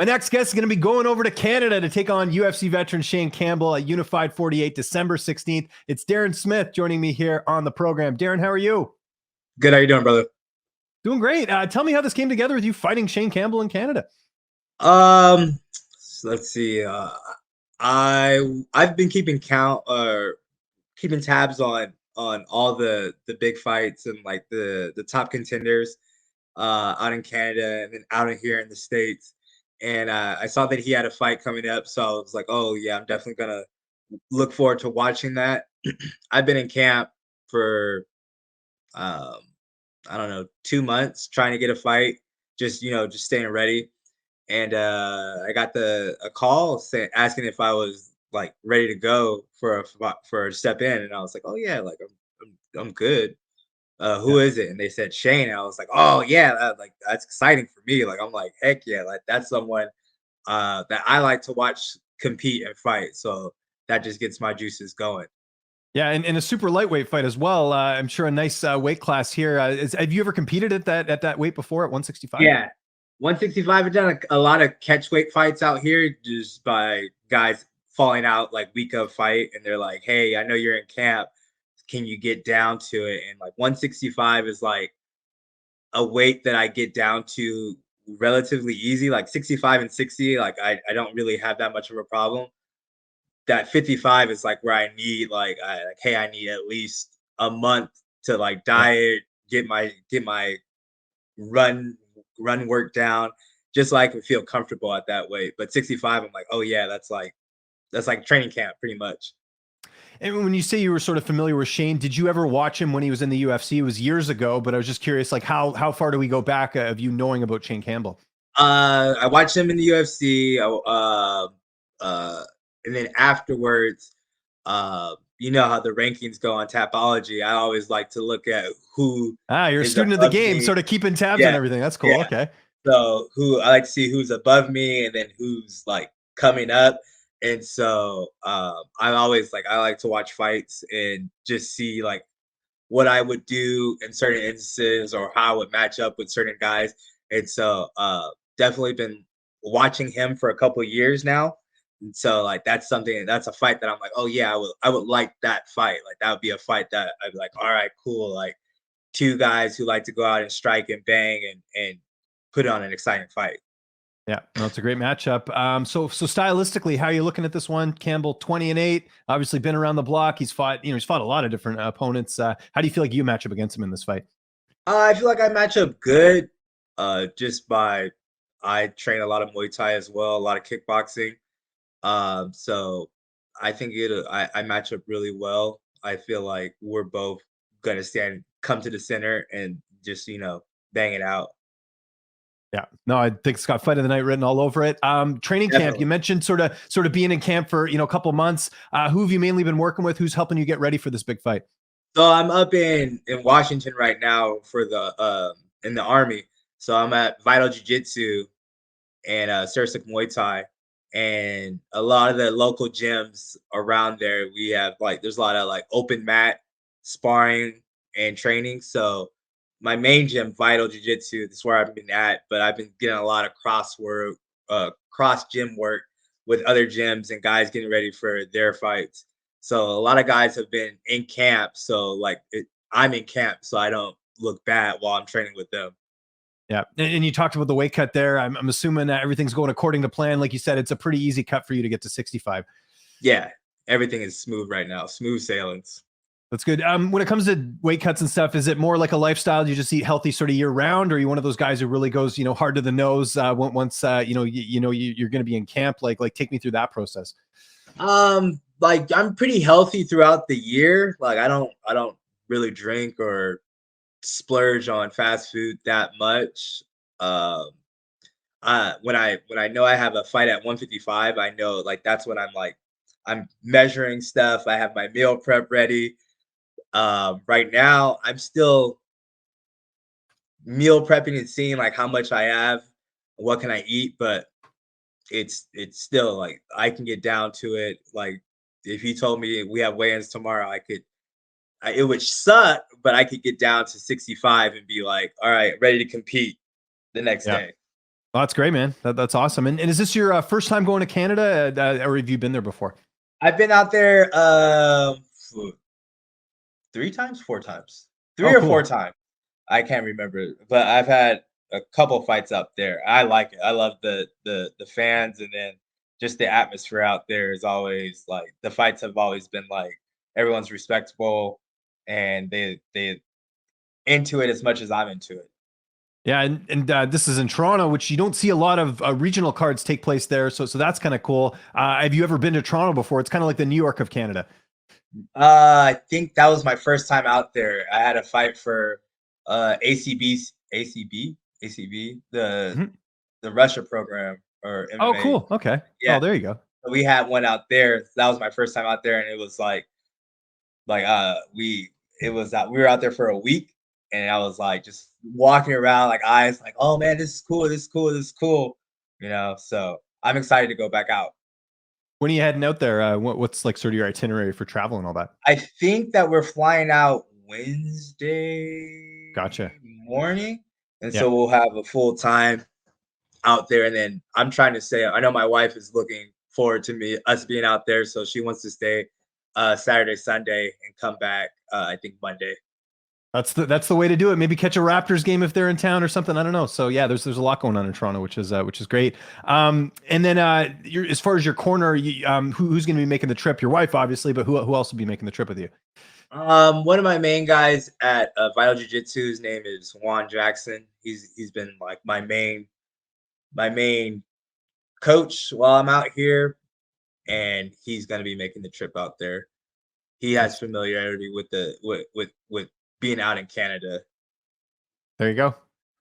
My next guest is going to be going over to Canada to take on UFC veteran Shane Campbell at Unified 48, December 16th. It's Darren Smith joining me here on the program. Darren, how are you? Good. How you doing, brother? Doing great. Tell me how this came together with you fighting Shane Campbell in Canada. Let's see. I've been keeping count or keeping tabs on all the big fights and like the top contenders out in Canada and then out in here in the States. And I saw that he had a fight coming up, so I was like, oh yeah, I'm definitely gonna look forward to watching that. I've been in camp for um I don't know, 2 months trying to get a fight, just staying ready. And I got a call asking if I was like ready to go for a step in, and I was like, oh yeah, like I'm good. Yeah. Who is it? And they said Shane. And I was like, oh yeah, like that's exciting for me. Like I'm like, heck yeah, like that's someone that I like to watch compete and fight. So that just gets my juices going. Yeah, and a super lightweight fight as well. I'm sure a nice weight class here. Have you ever competed at that weight before at 165? Yeah, 165. I've done a lot of catch weight fights out here just by guys falling out like week of fight, and they're like, "Hey, I know you're in camp. Can you get down to it?" And like 165 is like a weight that I get down to relatively easy. Like 65 and 60, like I don't really have that much of a problem. That 55 is like where I need like, hey, I need at least a month to like Yeah. diet, get my run run work down, just so I can feel comfortable at that weight. But 65, I'm like, oh yeah, that's like training camp pretty much. And when you say you were sort of familiar with Shane, did you ever watch him when he was in the UFC? It was years ago, but I was just curious, like how far do we go back of you knowing about Shane Campbell? I watched him in the UFC, and then afterwards, you know how the rankings go on Tapology. I always like to look at who Ah, you're a is student of the above game, me. sort of keeping tabs on Yeah, everything. That's cool. yeah. Okay. So who I like to see who's above me and then who's like coming up. And so I like to watch fights and just see like what I would do in certain instances or how I would match up with certain guys. And so definitely been watching him for a couple of years now. And so like that's a fight that I'm like, oh yeah, I would like that fight. Like that would be a fight that I'd be like, all right, cool. Like two guys who like to go out and strike and bang and put on an exciting fight. Yeah, no, it's a great matchup. So stylistically, how are you looking at this one? Campbell 20-8, obviously been around the block. He's fought a lot of different opponents. How do you feel like you match up against him in this fight? I feel like I match up good, just by I train a lot of Muay Thai as well, a lot of kickboxing. So I think I match up really well. I feel like we're both gonna come to the center, and just bang it out. Yeah, no, I think it's got fight of the night written all over it. Training camp, you Definitely. mentioned sort of being in camp for a couple months. Who have you mainly been working with? Who's helping you get ready for this big fight? So I'm up in Washington right now for the in the army. So I'm at Vital Jiu Jitsu and Sursic Muay Thai, and a lot of the local gyms around there. We have like there's a lot of like open mat sparring and training. So my main gym, Vital Jiu Jitsu, that's where I've been at. But I've been getting a lot of cross gym work with other gyms and guys getting ready for their fights. So a lot of guys have been in camp. So I'm in camp, so I don't look bad while I'm training with them. Yeah, and you talked about the weight cut there. I'm assuming that everything's going according to plan. Like you said, it's a pretty easy cut for you to get to 65. Yeah, everything is smooth right now, smooth sailings. That's good. When it comes to weight cuts and stuff, is it more like a lifestyle? Do you just eat healthy sort of year round, or are you one of those guys who really goes, hard to the nose once you're going to be in camp? Like take me through that process. Like I'm pretty healthy throughout the year. Like I don't really drink or splurge on fast food that much. Um, when I know I have a fight at 155, I know like that's when I'm measuring stuff. I have my meal prep ready. Right now, I'm still meal prepping and seeing like how much I have, what can I eat, but it's still like I can get down to it. Like if you told me we have weigh-ins tomorrow, it would suck, but I could get down to 65 and be like, all right, ready to compete the next Yeah. day. Oh, that's great, man. That's awesome. And is this your first time going to Canada, or have you been there before? I've been out there 3 times, 4 times, three Oh, or four cool. times. I can't remember, but I've had a couple fights up there. I like it. I love the fans, and then just the atmosphere out there is always like the fights have always been like everyone's respectable and they into it as much as I'm into it. Yeah, and this is in Toronto, which you don't see a lot of regional cards take place there. So that's kind of cool. Have you ever been to Toronto before? It's kind of like the New York of Canada. I think that was my first time out there. I had a fight for ACB, Mhm. the Russia program or Oh, MMA. cool. Okay. Yeah, Oh, there you go. so we had one out there. That was my first time out there, and it was we it was we were out there for a week, and I was like just walking around like eyes like, oh man, this is cool, this is cool, this is cool. So I'm excited to go back out. When are you heading out there? What's like sort of your itinerary for travel and all that? I think that we're flying out Wednesday Gotcha. morning, and Yeah. so we'll have a full time out there. And then I'm trying to say, I know my wife is looking forward to us being out there, so she wants to stay Saturday, Sunday, and come back. I think Monday. That's the way to do it. Maybe catch a Raptors game if they're in town or something. I don't know. So yeah, there's a lot going on in Toronto, which is great. And then as far as your corner, who's going to be making the trip? Your wife, obviously, but who else will be making the trip with you? One of my main guys at Vital Jiu Jitsu, his name is Juan Jackson. He's been like my main coach while I'm out here, and he's gonna be making the trip out there. He has Nice. familiarity with with being out in Canada. There you go.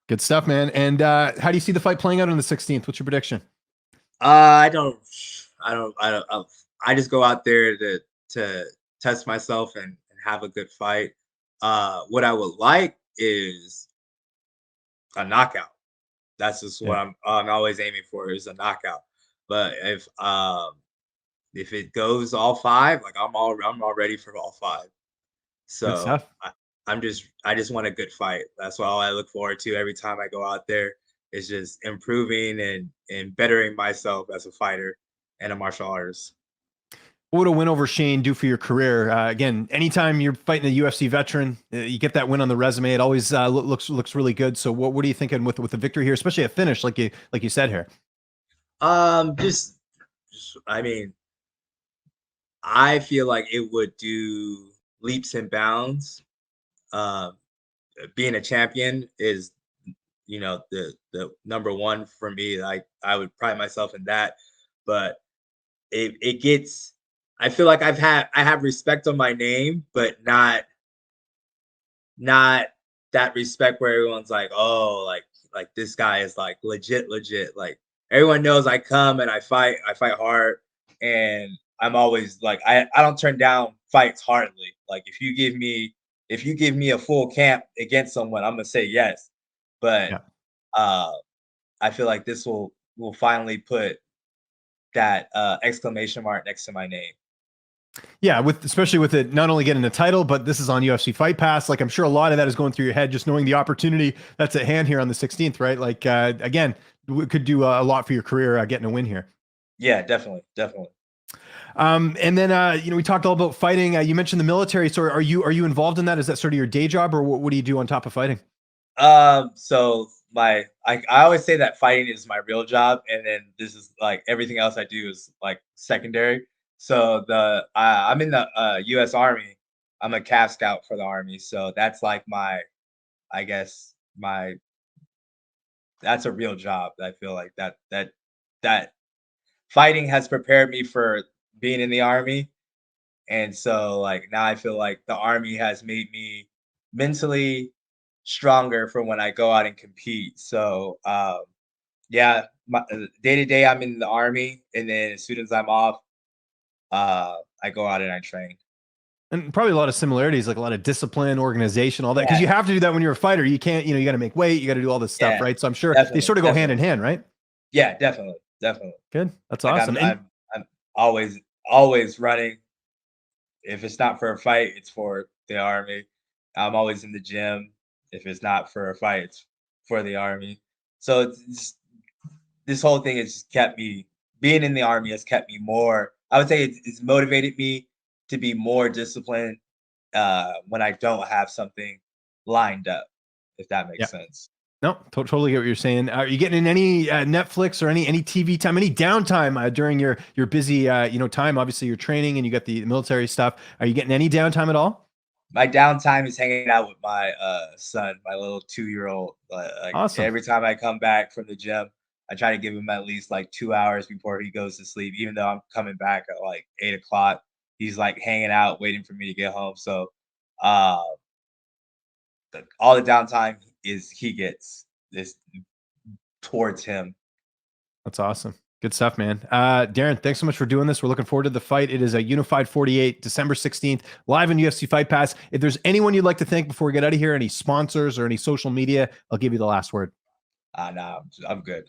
Good stuff, man. And how do you see the fight playing out on the 16th? What's your prediction? I don't, I just go out there to test myself and have a good fight. What I would like is a knockout. That's just what Yeah. I'm always aiming for is a knockout. But if it goes all five, like I'm all ready for all five. Good So stuff. I just want a good fight. That's all I look forward to every time I go out there. Is just improving and bettering myself as a fighter and a martial artist. What would a win over Shane do for your career? Again, anytime you're fighting a UFC veteran, you get that win on the resume. It always looks really good. So what are you thinking with the victory here, especially a finish like you said here? Just I mean, I feel like it would do leaps and bounds. Um, Being a champion is, the number one for me. Like I would pride myself in that, but it gets. I feel like I have respect on my name, but not that respect where everyone's like, oh, like this guy is like legit. Like everyone knows I come and I fight hard, and I'm always like I don't turn down fights hardly. Like if you give me a full camp against someone, I'm gonna say yes. But Yeah. uh I feel like this will finally put that exclamation mark next to my name. Yeah, with especially with it not only getting a title, but this is on UFC Fight Pass. Like I'm sure a lot of that is going through your head, just knowing the opportunity that's at hand here on the 16th, right? Like again, we could do a lot for your career getting a win here. Yeah, definitely. And then we talked all about fighting. You mentioned the military. So are you involved in that? Is that sort of your day job, or what do you do on top of fighting? So I always say that fighting is my real job, and then this is like everything else I do is like secondary. So I'm in the U.S. Army. I'm a calf scout for the Army, so that's like I guess my that's a real job. I feel like that fighting has prepared me for being in the Army, and so like now I feel like the Army has made me mentally stronger for when I go out and compete. So yeah, my day to day I'm in the Army, and then as soon as I'm off, I go out and I train. And probably a lot of similarities, like a lot of discipline, organization, all that, because Yeah, you have to do that when you're a fighter. You can't, you got to make weight, you got to do all this stuff, yeah, right? So I'm sure they definitely, sort of go hand definitely. in hand, right? Yeah, definitely. Good. That's Like awesome. And I'm always running. If it's not for a fight, it's for the Army. I'm always in the gym. If it's not for a fight, it's for the Army. So it's just this whole thing has just kept me being in the Army has kept me more. I would say it's motivated me to be more disciplined when I don't have something lined up, if that Yeah. makes sense. No, totally get what you're saying. Are you getting in any Netflix or any TV time, any downtime during your busy time? Obviously, you're training and you got the military stuff. Are you getting any downtime at all? My downtime is hanging out with my son, my little 2-year-old. Like Awesome. every time I come back from the gym, I try to give him at least like 2 hours before he goes to sleep. Even though I'm coming back at like 8 o'clock, he's like hanging out, waiting for me to get home. So, uh, all the downtime is he gets is towards him. That's awesome. Good stuff, man. Darren, thanks so much for doing this. We're looking forward to the fight. It is a Unified 48, December 16th, live on UFC Fight Pass. If there's anyone you'd like to thank before we get out of here, any sponsors or any social media, I'll give you the last word. Nah, I'm good.